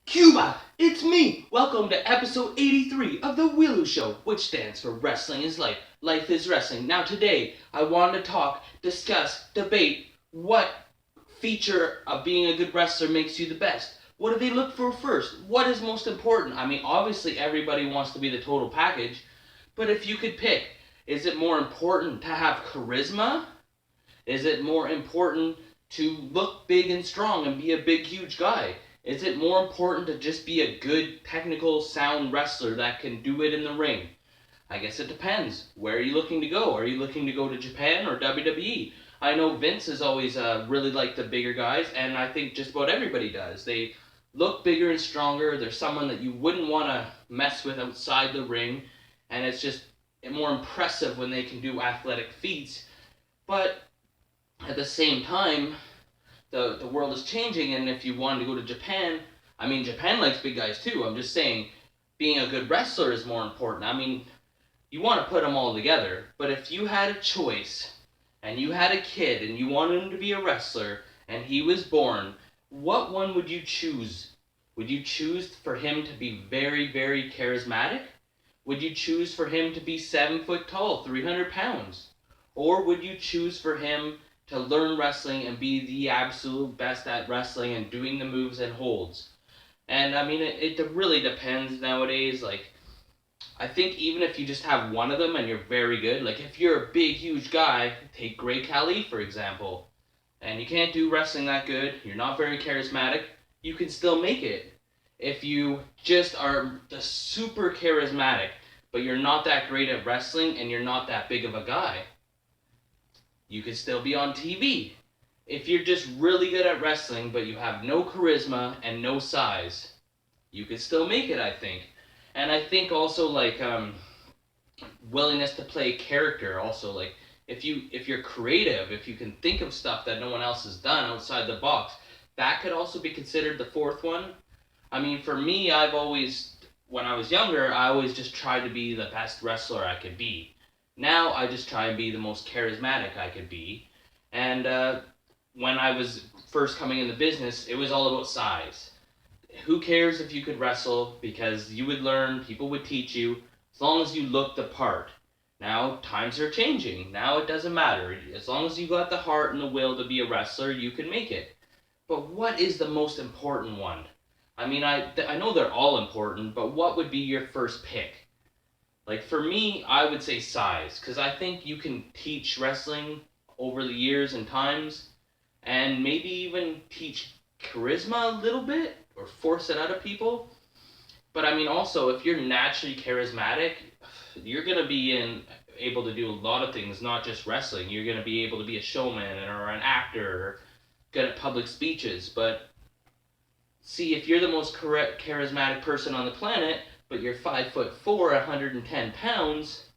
Cuba, it's me! Welcome to episode 83 of The W.I.L.L.I.W Show, which stands for Wrestling is Life. Life is Wrestling. Now today, I want to talk, discuss, debate what feature of being a good wrestler makes you the best. What do they look for first? What is most important? I mean, obviously everybody wants to be the total package, but if you could pick, is it more important to have charisma? Is it more important to look big and strong and be a big, huge guy? Is it more important to just be a good, technical, sound wrestler that can do it in the ring? I guess it depends. Where are you looking to go? Are you looking to go to Japan or WWE? I know Vince has always really liked the bigger guys, and I think just about everybody does. They look bigger and stronger. They're someone that you wouldn't want to mess with outside the ring, and it's just more impressive when they can do athletic feats. But at the same time, the world is changing, and if you wanted to go to Japan, I mean, Japan likes big guys too. I'm just saying, being a good wrestler is more important. I mean, you want to put them all together, but if you had a choice, and you had a kid, and you wanted him to be a wrestler, and he was born, what one would you choose? Would you choose for him to be very, very charismatic? Would you choose for him to be 7 foot tall, 300 pounds? Or would you choose for him to learn wrestling and be the absolute best at wrestling and doing the moves and holds? And I mean, it really depends nowadays. Like, I think even if you just have one of them and you're very good, like if you're a big, huge guy, take Great Khali, for example, and you can't do wrestling that good, you're not very charismatic, you can still make it. If you just are the super charismatic, but you're not that great at wrestling and you're not that big of a guy, you could still be on TV. If you're just really good at wrestling, but you have no charisma and no size, you could still make it, I think. And I think also like willingness to play character. Also, like if you're creative, if you can think of stuff that no one else has done outside the box, that could also be considered the fourth one. I mean, for me, when I was younger, I always just tried to be the best wrestler I could be. Now I just try and be the most charismatic I could be. And when I was first coming in the business, it was all about size. Who cares if you could wrestle? Because you would learn, people would teach you, as long as you looked the part. Now, times are changing. Now it doesn't matter. As long as you got the heart and the will to be a wrestler, you can make it. But what is the most important one? I mean, I know they're all important, but what would be your first pick? Like for me, I would say size, because I think you can teach wrestling over the years and times, and maybe even teach charisma a little bit, or force it out of people. But I mean, also, if you're naturally charismatic, you're gonna be able to do a lot of things, not just wrestling. You're gonna be able to be a showman or an actor, or good at public speeches. But see, if you're the most charismatic person on the planet, but you're 5'4", 110 pounds,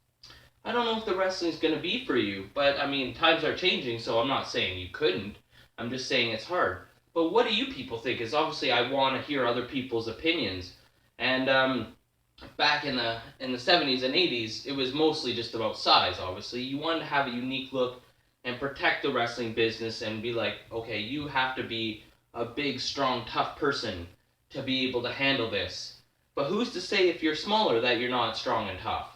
I don't know if the wrestling's gonna be for you. But I mean, times are changing, so I'm not saying you couldn't. I'm just saying it's hard. But what do you people think? Because obviously, I want to hear other people's opinions. And back in the 70s and 80s, it was mostly just about size. Obviously, you wanted to have a unique look and protect the wrestling business and be like, okay, you have to be a big, strong, tough person to be able to handle this. But who's to say if you're smaller that you're not strong and tough?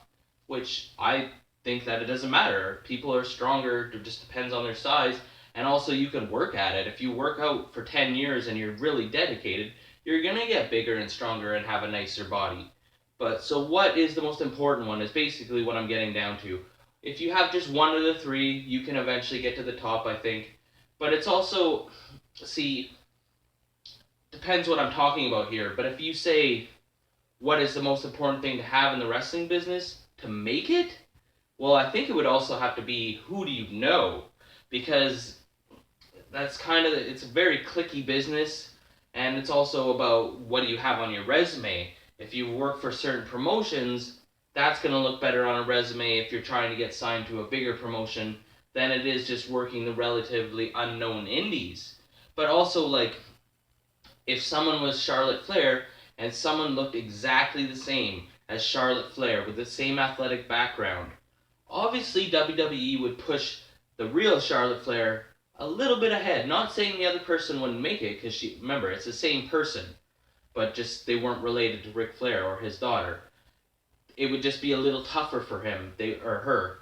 Which I think that it doesn't matter. People are stronger. It just depends on their size. And also, you can work at it. If you work out for 10 years and you're really dedicated, you're going to get bigger and stronger and have a nicer body. But so, what is the most important one is basically what I'm getting down to. If you have just one of the three, you can eventually get to the top, I think. But it's also, see, depends what I'm talking about here. But if you say, what is the most important thing to have in the wrestling business to make it? Well, I think it would also have to be, who do you know? Because that's kind of, it's a very clicky business, and it's also about what do you have on your resume. If you work for certain promotions, that's going to look better on a resume if you're trying to get signed to a bigger promotion than it is just working the relatively unknown indies. But also, like, if someone was Charlotte Flair and someone looked exactly the same as Charlotte Flair with the same athletic background, obviously WWE would push the real Charlotte Flair a little bit ahead. Not saying the other person wouldn't make it, because remember, it's the same person. but just they weren't related to Ric Flair or his daughter. It would just be a little tougher for him, they or her.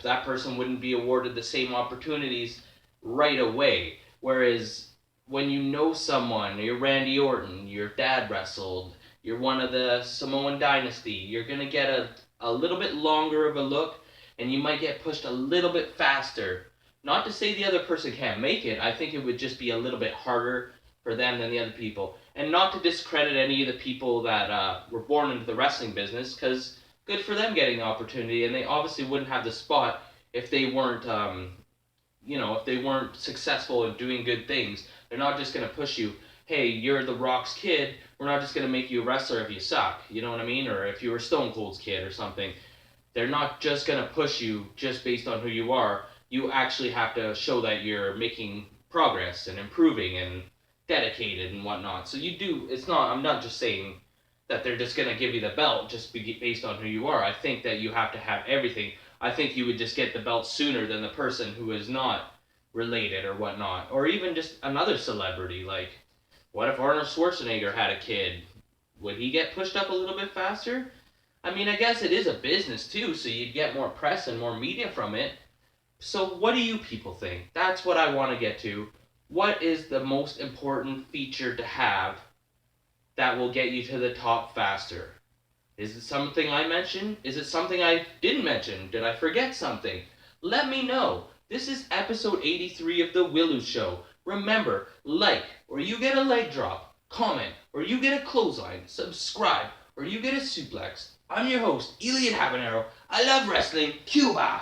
That person wouldn't be awarded the same opportunities right away. Whereas when you know someone, you're Randy Orton, your dad wrestled, you're one of the Samoan dynasty, you're gonna get a little bit longer of a look, and you might get pushed a little bit faster. Not to say the other person can't make it, I think it would just be a little bit harder for them than the other people. And not to discredit any of the people that were born into the wrestling business, because good for them getting the opportunity, and they obviously wouldn't have the spot if they weren't, if they weren't successful in doing good things. They're not just gonna push you. Hey, you're the Rock's kid. We're not just gonna make you a wrestler if you suck. You know what I mean? Or if you were Stone Cold's kid or something. They're not just gonna push you just based on who you are. You actually have to show that you're making progress and improving and dedicated and whatnot. So you do. It's not. I'm not just saying that they're just gonna give you the belt just based on who you are. I think that you have to have everything. I think you would just get the belt sooner than the person who is not related or whatnot, or even just another celebrity. Like, what if Arnold Schwarzenegger had a kid? Would he get pushed up a little bit faster? I mean, I guess it is a business too, so you'd get more press and more media from it. So, what do you people think? That's what I want to get to. What is the most important feature to have that will get you to the top faster? Is it something I mentioned? Is it something I didn't mention? Did I forget something? Let me know. This is episode 83 of The Willow Show. Remember, like, or you get a leg drop. Comment, or you get a clothesline. Subscribe, or you get a suplex. I'm your host, Elian Habanero. I love wrestling. Cuba!